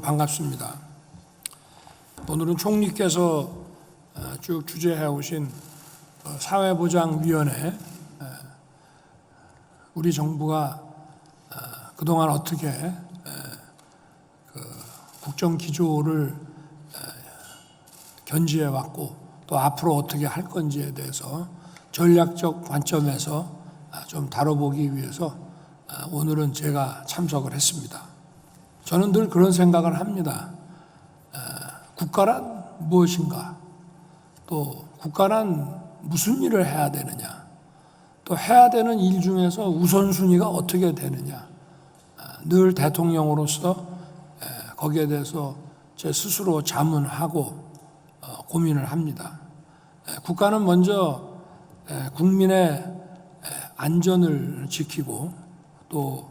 반갑습니다. 오늘은 총리께서 쭉 주재해 오신 사회보장위원회, 우리 정부가 그동안 어떻게 국정기조를 견지해 왔고 또 앞으로 어떻게 할 건지에 대해서 전략적 관점에서 좀 다뤄보기 위해서 오늘은 제가 참석을 했습니다. 저는 늘 그런 생각을 합니다. 국가란 무엇인가? 또 국가란 무슨 일을 해야 되느냐? 또 해야 되는 일 중에서 우선순위가 어떻게 되느냐? 늘 대통령으로서 거기에 대해서 제 스스로 자문하고 고민을 합니다. 국가는 먼저 국민의 안전을 지키고 또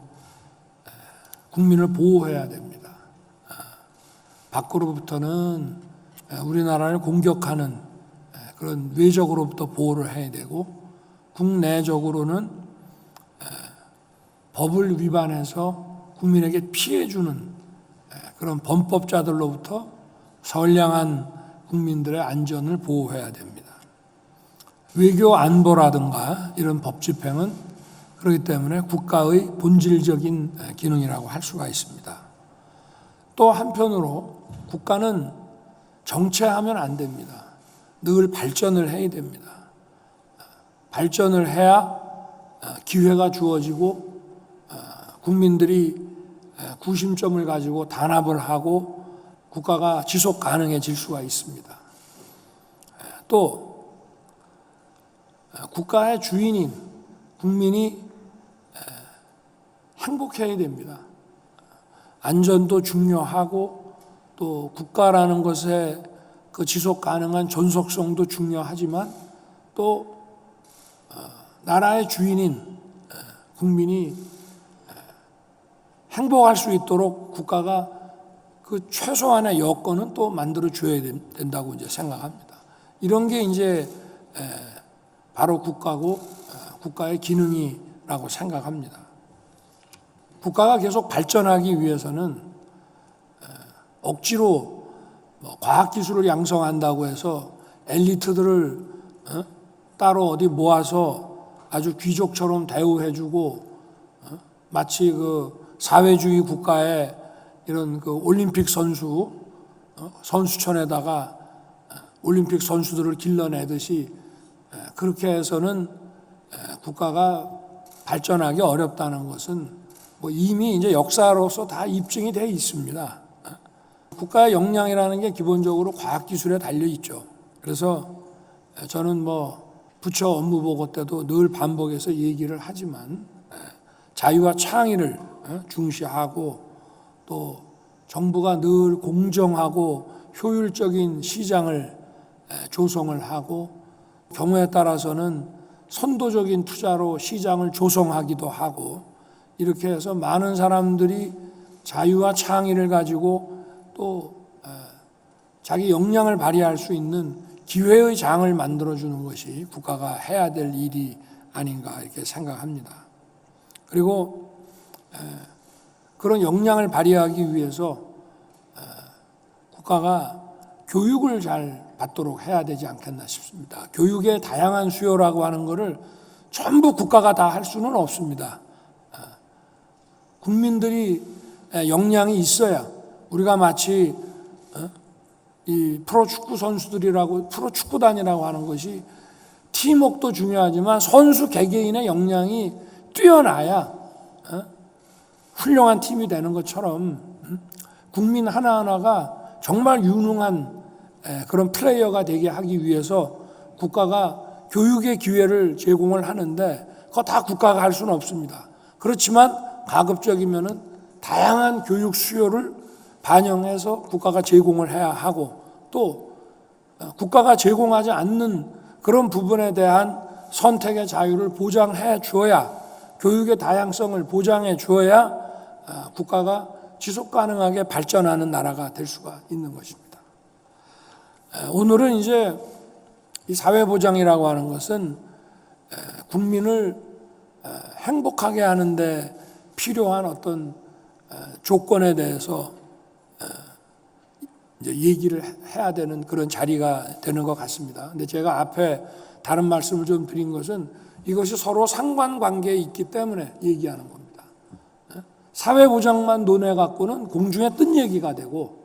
국민을 보호해야 됩니다. 밖으로부터는 우리나라를 공격하는 그런 외적으로부터 보호를 해야 되고 국내적으로는 법을 위반해서 국민에게 피해 주는 그런 범법자들로부터 선량한 국민들의 안전을 보호해야 됩니다. 외교 안보라든가 이런 법 집행은 그렇기 때문에 국가의 본질적인 기능이라고 할 수가 있습니다. 또 한편으로 국가는 정체하면 안 됩니다. 늘 발전을 해야 됩니다. 발전을 해야 기회가 주어지고 국민들이 구심점을 가지고 단합을 하고 국가가 지속 가능해질 수가 있습니다. 또 국가의 주인인 국민이 행복해야 됩니다. 안전도 중요하고 또 국가라는 것의 그 지속 가능한 존속성도 중요하지만 또 나라의 주인인 국민이 행복할 수 있도록 국가가 그 최소한의 여건은 또 만들어 줘야 된다고 이제 생각합니다. 이런 게 이제 바로 국가고 국가의 기능이라고 생각합니다. 국가가 계속 발전하기 위해서는 억지로 과학기술을 양성한다고 해서 엘리트들을 따로 어디 모아서 아주 귀족처럼 대우해주고 마치 그 사회주의 국가의 이런 그 올림픽 선수촌에다가 올림픽 선수들을 길러내듯이 그렇게 해서는 국가가 발전하기 어렵다는 것은 이미 이제 역사로서 다 입증이 되어 있습니다. 국가의 역량이라는 게 기본적으로 과학기술에 달려 있죠. 그래서 저는 부처 업무 보고 때도 늘 반복해서 얘기를 하지만 자유와 창의를 중시하고 또 정부가 늘 공정하고 효율적인 시장을 조성을 하고 경우에 따라서는 선도적인 투자로 시장을 조성하기도 하고 이렇게 해서 많은 사람들이 자유와 창의를 가지고 또 자기 역량을 발휘할 수 있는 기회의 장을 만들어주는 것이 국가가 해야 될 일이 아닌가 이렇게 생각합니다. 그리고 그런 역량을 발휘하기 위해서 국가가 교육을 잘 받도록 해야 되지 않겠나 싶습니다. 교육의 다양한 수요라고 하는 것을 전부 국가가 다 할 수는 없습니다. 국민들이 역량이 있어야 우리가 마치 이 프로축구 선수들이라고 프로축구단이라고 하는 것이 팀워크도 중요하지만 선수 개개인의 역량이 뛰어나야 훌륭한 팀이 되는 것처럼 국민 하나하나가 정말 유능한 그런 플레이어가 되게 하기 위해서 국가가 교육의 기회를 제공을 하는데 그거 다 국가가 할 수는 없습니다. 그렇지만 가급적이면은 다양한 교육 수요를 반영해서 국가가 제공을 해야 하고 또 국가가 제공하지 않는 그런 부분에 대한 선택의 자유를 보장해 주어야 교육의 다양성을 보장해 주어야 국가가 지속 가능하게 발전하는 나라가 될 수가 있는 것입니다. 오늘은 이제 이 사회보장이라고 하는 것은 국민을 행복하게 하는데 필요한 어떤 조건에 대해서 이제 얘기를 해야 되는 그런 자리가 되는 것 같습니다. 근데 제가 앞에 다른 말씀을 좀 드린 것은 이것이 서로 상관관계에 있기 때문에 얘기하는 겁니다. 사회보장만 논해갖고는 공중에 뜬 얘기가 되고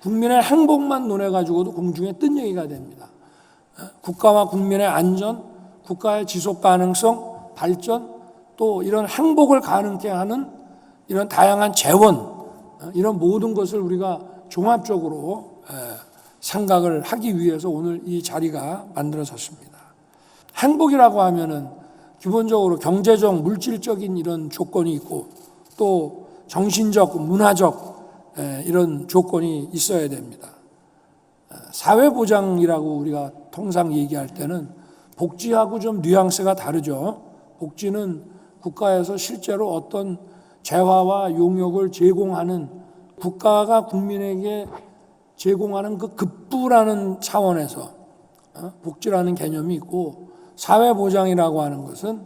국민의 행복만 논해가지고도 공중에 뜬 얘기가 됩니다. 국가와 국민의 안전, 국가의 지속 가능성, 발전, 또 이런 행복을 가능케 하는 이런 다양한 재원, 이런 모든 것을 우리가 종합적으로 생각을 하기 위해서 오늘 이 자리가 만들어졌습니다. 행복이라고 하면은 기본적으로 경제적, 물질적인 이런 조건이 있고 또 정신적, 문화적 이런 조건이 있어야 됩니다. 사회보장이라고 우리가 통상 얘기할 때는 복지하고 좀 뉘앙스가 다르죠. 복지는 국가에서 실제로 어떤 재화와 용역을 제공하는 국가가 국민에게 제공하는 그 급부라는 차원에서 복지라는 개념이 있고 사회보장이라고 하는 것은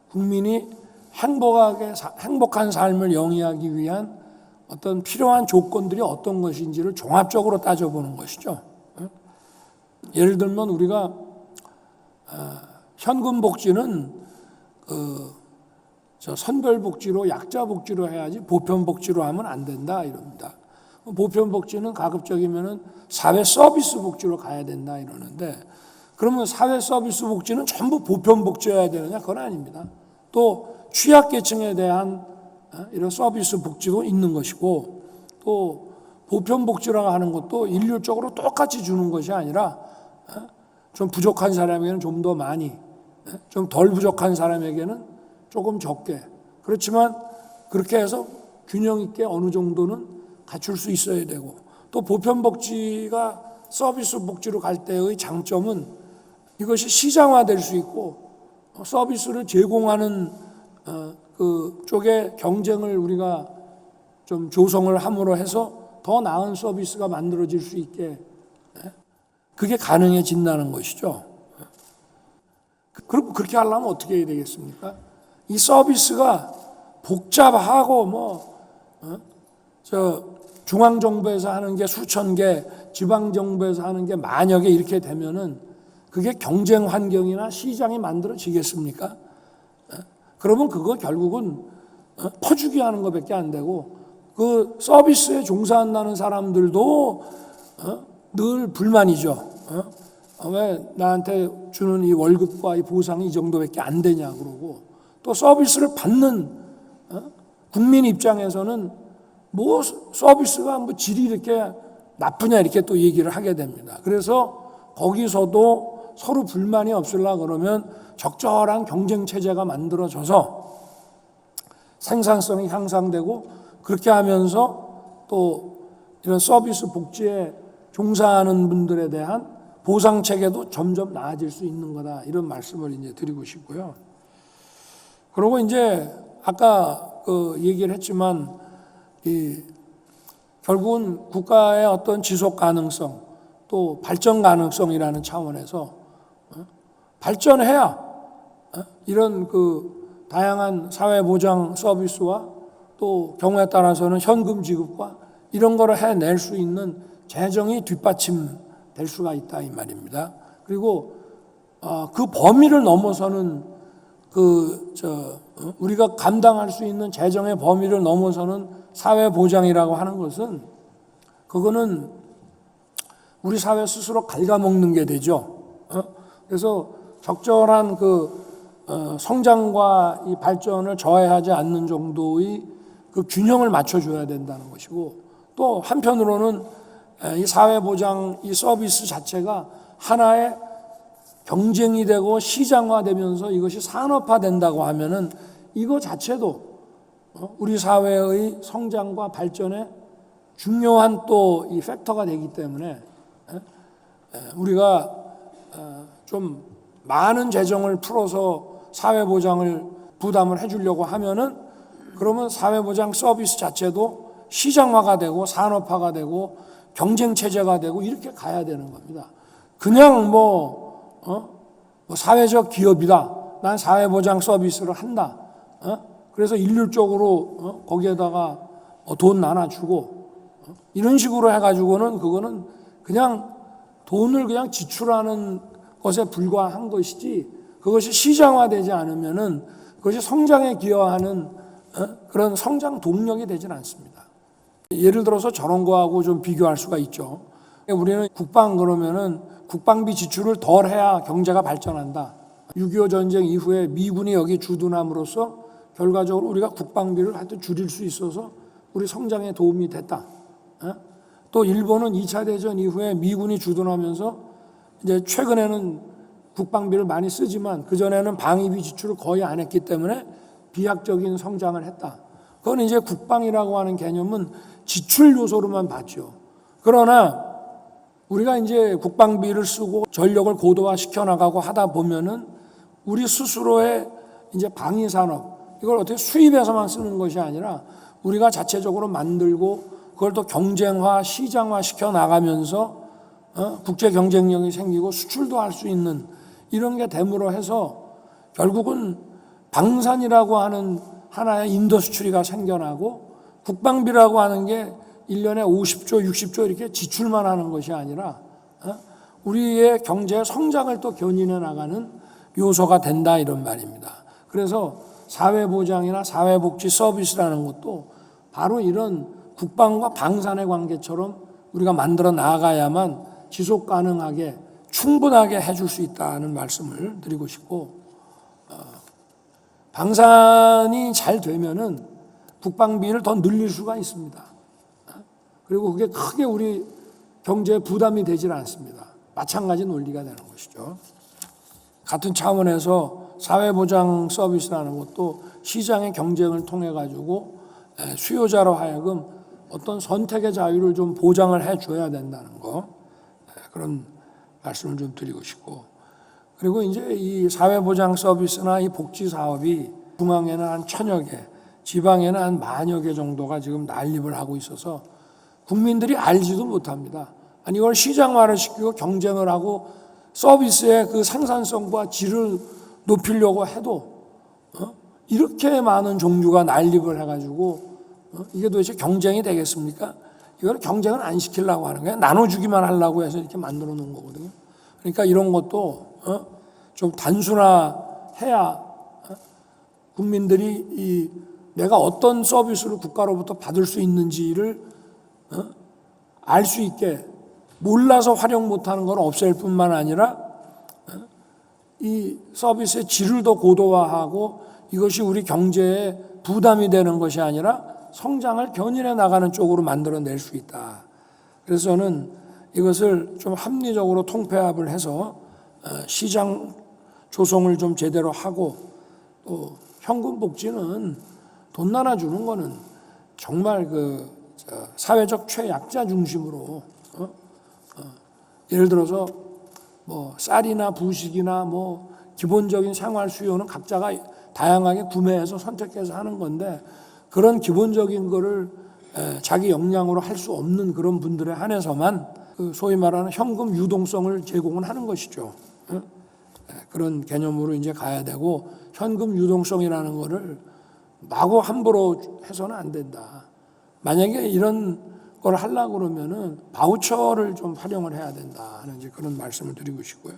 국민이 행복한 삶을 영위하기 위한 어떤 필요한 조건들이 어떤 것인지를 종합적으로 따져보는 것이죠. 예를 들면 우리가 현금 복지는 선별 복지로 약자 복지로 해야지 보편 복지로 하면 안 된다 이럽니다. 보편 복지는 가급적이면은 사회 서비스 복지로 가야 된다 이러는데 그러면 사회 서비스 복지는 전부 보편 복지여야 되느냐? 그건 아닙니다. 또 취약계층에 대한 이런 서비스 복지도 있는 것이고 또 보편 복지라고 하는 것도 일률적으로 똑같이 주는 것이 아니라 좀 부족한 사람에게는 좀 더 많이, 좀 덜 부족한 사람에게는 조금 적게. 그렇지만 그렇게 해서 균형 있게 어느 정도는 갖출 수 있어야 되고 또 보편 복지가 서비스 복지로 갈 때의 장점은 이것이 시장화될 수 있고 서비스를 제공하는 그 쪽에 경쟁을 우리가 좀 조성을 함으로 해서 더 나은 서비스가 만들어질 수 있게 그게 가능해진다는 것이죠. 그럼 그렇게 하려면 어떻게 해야 되겠습니까? 이 서비스가 복잡하고 중앙정부에서 하는 게 수천 개, 지방정부에서 하는 게 만여 개 이렇게 되면은 그게 경쟁 환경이나 시장이 만들어지겠습니까? 그러면 그거 결국은 퍼주기 하는 것밖에 안 되고 그 서비스에 종사한다는 사람들도 늘 불만이죠. 왜 나한테 주는 이 월급과 이 보상이 이 정도밖에 안 되냐 그러고 또 서비스를 받는 국민 입장에서는 뭐 서비스가 뭐 질이 이렇게 나쁘냐 이렇게 또 얘기를 하게 됩니다. 그래서 거기서도 서로 불만이 없으려고 그러면 적절한 경쟁 체제가 만들어져서 생산성이 향상되고 그렇게 하면서 또 이런 서비스 복지에 종사하는 분들에 대한 보상 체계도 점점 나아질 수 있는 거다 이런 말씀을 이제 드리고 싶고요. 그리고 이제 아까 얘기를 했지만 결국은 국가의 어떤 지속 가능성 또 발전 가능성이라는 차원에서 발전해야 이런 그 다양한 사회보장 서비스와 또 경우에 따라서는 현금 지급과 이런 거를 해낼 수 있는 재정이 뒷받침될 수가 있다 이 말입니다. 그리고 그 범위를 넘어서는 우리가 감당할 수 있는 재정의 범위를 넘어서는 사회보장이라고 하는 것은 그거는 우리 사회 스스로 갉아먹는 게 되죠. 그래서 적절한 성장과 이 발전을 저해하지 않는 정도의 그 균형을 맞춰줘야 된다는 것이고 또 한편으로는 이 사회보장 이 서비스 자체가 하나의 경쟁이 되고 시장화되면서 이것이 산업화된다고 하면은 이거 자체도 우리 사회의 성장과 발전에 중요한 또 이 팩터가 되기 때문에 우리가 좀 많은 재정을 풀어서 사회보장을 부담을 해주려고 하면은 그러면 사회보장 서비스 자체도 시장화가 되고 산업화가 되고 경쟁 체제가 되고 이렇게 가야 되는 겁니다. 그냥 사회적 기업이다. 난 사회보장 서비스를 한다. 그래서 일률적으로 거기에다가 돈 나눠주고 이런 식으로 해가지고는 그거는 그냥 돈을 그냥 지출하는 것에 불과한 것이지, 그것이 시장화되지 않으면은 그것이 성장에 기여하는 그런 성장 동력이 되지는 않습니다. 예를 들어서 저런 거하고 좀 비교할 수가 있죠. 우리는 그러면은 국방비 지출을 덜 해야 경제가 발전한다. 6.25 전쟁 이후에 미군이 여기 주둔함으로써 결과적으로 우리가 국방비를 하여튼 줄일 수 있어서 우리 성장에 도움이 됐다. 또 일본은 2차 대전 이후에 미군이 주둔하면서 이제 최근에는 국방비를 많이 쓰지만 그전에는 방위비 지출을 거의 안 했기 때문에 비약적인 성장을 했다. 그건 이제 국방이라고 하는 개념은 지출 요소로만 봤죠. 그러나 우리가 이제 국방비를 쓰고 전력을 고도화 시켜 나가고 하다 보면은 우리 스스로의 이제 방위 산업, 이걸 어떻게 수입해서만 쓰는 것이 아니라 우리가 자체적으로 만들고 그걸 또 경쟁화, 시장화 시켜 나가면서 국제 경쟁력이 생기고 수출도 할 수 있는 이런 게 됨으로 해서 결국은 방산이라고 하는 하나의 인더스트리가 생겨나고 국방비라고 하는 게 1년에 50조, 60조 이렇게 지출만 하는 것이 아니라 우리의 경제 성장을 또 견인해 나가는 요소가 된다, 이런 말입니다. 그래서 사회보장이나 사회복지 서비스라는 것도 바로 이런 국방과 방산의 관계처럼 우리가 만들어 나가야만 지속 가능하게 충분하게 해줄 수 있다는 말씀을 드리고 싶고, 방산이 잘 되면은 국방비를 더 늘릴 수가 있습니다. 그리고 그게 크게 우리 경제에 부담이 되질 않습니다. 마찬가지 논리가 되는 것이죠. 같은 차원에서 사회보장 서비스라는 것도 시장의 경쟁을 통해 가지고 수요자로 하여금 어떤 선택의 자유를 좀 보장을 해줘야 된다는 거, 그런 말씀을 좀 드리고 싶고, 그리고 이제 이 사회보장 서비스나 이 복지 사업이 중앙에는 한 1000여 개, 지방에는 한 10,000여 개 정도가 지금 난립을 하고 있어서 국민들이 알지도 못합니다. 아니 이걸 시장화를 시키고 경쟁을 하고 서비스의 그 생산성과 질을 높이려고 해도 이렇게 많은 종류가 난립을 해가지고 이게 도대체 경쟁이 되겠습니까? 이걸 경쟁을 안 시키려고 하는 거예요. 나눠주기만 하려고 해서 이렇게 만들어 놓은 거거든요. 그러니까 이런 것도 좀 단순화해야 국민들이 내가 어떤 서비스를 국가로부터 받을 수 있는지를 알 수 있게, 몰라서 활용 못하는 건 없앨 뿐만 아니라 이 서비스의 질을 더 고도화하고 이것이 우리 경제에 부담이 되는 것이 아니라 성장을 견인해 나가는 쪽으로 만들어낼 수 있다. 그래서 저는 이것을 좀 합리적으로 통폐합을 해서 시장 조성을 좀 제대로 하고, 또 현금 복지는 돈 나눠주는 거는 정말 사회적 최약자 중심으로 예를 들어서 뭐 쌀이나 부식이나 뭐 기본적인 생활 수요는 각자가 다양하게 구매해서 선택해서 하는 건데, 그런 기본적인 거를 자기 역량으로 할 수 없는 그런 분들에 한해서만 소위 말하는 현금 유동성을 제공을 하는 것이죠. 그런 개념으로 이제 가야 되고, 현금 유동성이라는 거를 마구 함부로 해서는 안 된다. 만약에 이런 걸 하려고 그러면은 바우처를 좀 활용을 해야 된다 하는 이제 그런 말씀을 드리고 싶고요.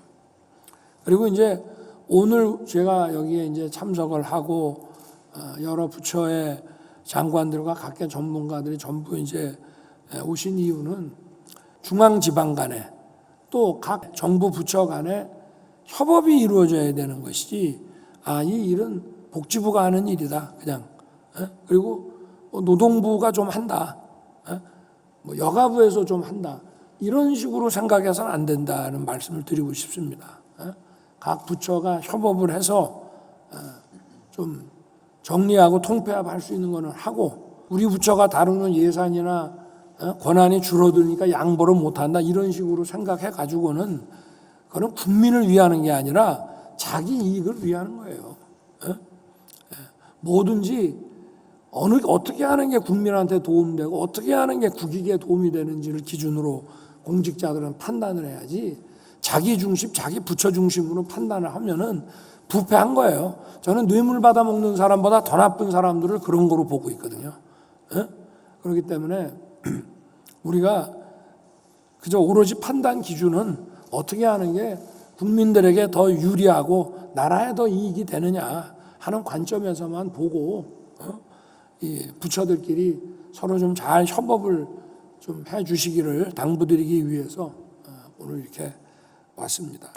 그리고 이제 오늘 제가 여기에 이제 참석을 하고 여러 부처의 장관들과 각계 전문가들이 전부 이제 오신 이유는 중앙지방 간에 또 각 정부 부처 간에 협업이 이루어져야 되는 것이지, 이 일은 복지부가 하는 일이다 그냥, 그리고 노동부가 좀 한다, 뭐 여가부에서 좀 한다, 이런 식으로 생각해서는 안 된다는 말씀을 드리고 싶습니다. 각 부처가 협업을 해서 좀 정리하고 통폐합할 수 있는 거는 하고, 우리 부처가 다루는 예산이나 권한이 줄어드니까 양보를 못한다 이런 식으로 생각해 가지고는 그건 국민을 위하는 게 아니라 자기 이익을 위하는 거예요. 뭐든지 어떻게 하는 게 국민한테 도움되고 어떻게 하는 게 국익에 도움이 되는지를 기준으로 공직자들은 판단을 해야지, 자기 중심, 자기 부처 중심으로 판단을 하면은 부패한 거예요. 저는 뇌물 받아 먹는 사람보다 더 나쁜 사람들을 그런 거로 보고 있거든요. 그렇기 때문에 우리가 그저 오로지 판단 기준은 어떻게 하는 게 국민들에게 더 유리하고 나라에 더 이익이 되느냐 하는 관점에서만 보고 이 부처들끼리 서로 좀 잘 협업을 좀 해주시기를 당부드리기 위해서 오늘 이렇게 왔습니다.